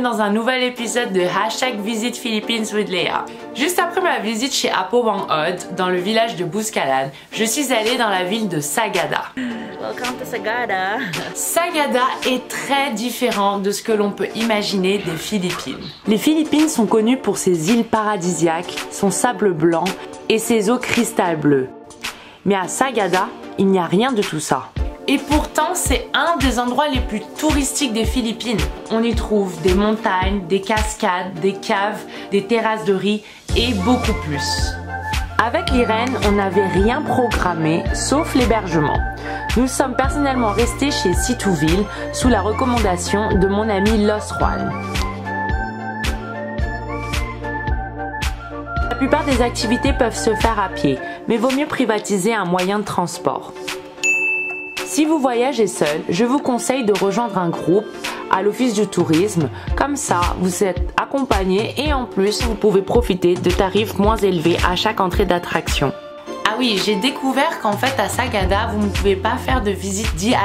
dans un nouvel épisode de Hashtag Visit Philippines with Léa. Juste après ma visite chez Apowang Od, dans le village de Buzkalan, je suis allée dans la ville de Sagada. Welcome to Sagada. Sagada est très différent de ce que l'on peut imaginer des Philippines. Les Philippines sont connues pour ses îles paradisiaques, son sable blanc et ses eaux cristal bleues. Mais à Sagada, il n'y a rien de tout ça. Et pourtant, c'est un des endroits les plus touristiques des Philippines. On y trouve des montagnes, des cascades, des caves, des terrasses de riz et beaucoup plus. Avec l'Irène, on n'avait rien programmé sauf l'hébergement. Nous sommes personnellement restés chez Situville sous la recommandation de mon ami Los Juan. La plupart des activités peuvent se faire à pied, mais vaut mieux privatiser un moyen de transport. Si vous voyagez seul, je vous conseille de rejoindre un groupe à l'office du tourisme. Comme ça, vous êtes accompagné et en plus, vous pouvez profiter de tarifs moins élevés à chaque entrée d'attraction. Ah oui, j'ai découvert qu'en fait à Sagada, vous ne pouvez pas faire de visite DIY.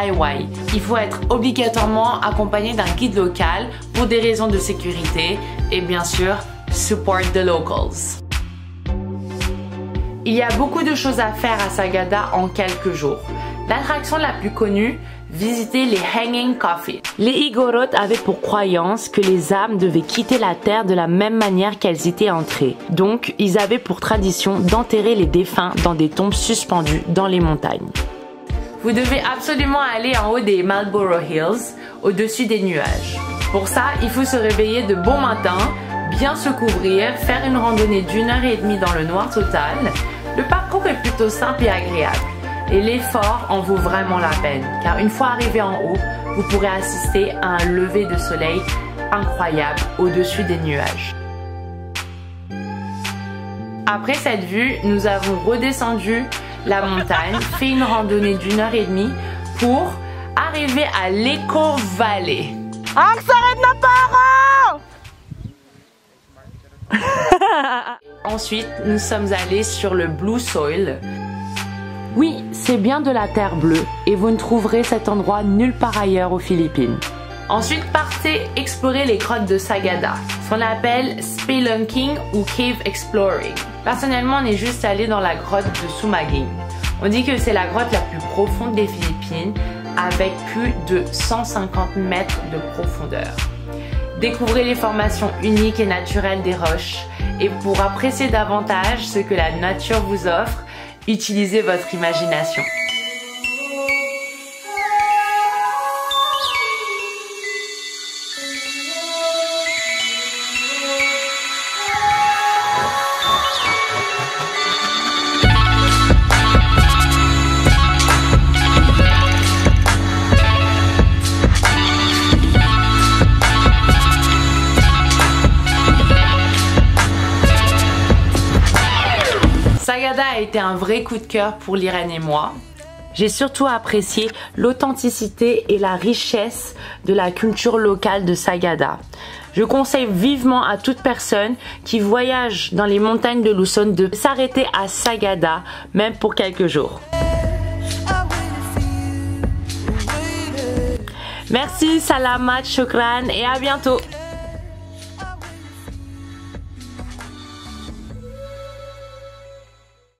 Il faut être obligatoirement accompagné d'un guide local pour des raisons de sécurité et bien sûr, support the locals. Il y a beaucoup de choses à faire à Sagada en quelques jours. L'attraction la plus connue, visiter les Hanging Coffins. Les Igorot avaient pour croyance que les âmes devaient quitter la terre de la même manière qu'elles y étaient entrées. Donc, ils avaient pour tradition d'enterrer les défunts dans des tombes suspendues dans les montagnes. Vous devez absolument aller en haut des Marlborough Hills, au-dessus des nuages. Pour ça, il faut se réveiller de bon matin, bien se couvrir, faire une randonnée d'1h30 dans le noir total. Le parcours est plutôt simple et agréable. Et l'effort en vaut vraiment la peine, car une fois arrivé en haut, vous pourrez assister à un lever de soleil incroyable au-dessus des nuages. Après cette vue, nous avons redescendu la montagne, fait une randonnée d'1h30 pour arriver à l'Eco Valley. Ensuite, nous sommes allés sur le Blue Soil. Oui, c'est bien de la terre bleue et vous ne trouverez cet endroit nulle part ailleurs aux Philippines. Ensuite, partez explorer les grottes de Sagada, ce qu'on appelle spelunking ou cave exploring. Personnellement, on est juste allé dans la grotte de Sumaging. On dit que c'est la grotte la plus profonde des Philippines avec plus de 150 mètres de profondeur. Découvrez les formations uniques et naturelles des roches et pour apprécier davantage ce que la nature vous offre, utilisez votre imagination. Sagada a été un vrai coup de cœur pour l'Irène et moi. J'ai surtout apprécié l'authenticité et la richesse de la culture locale de Sagada. Je conseille vivement à toute personne qui voyage dans les montagnes de Luzon de s'arrêter à Sagada, même pour quelques jours. Merci, salamat, shukran et à bientôt!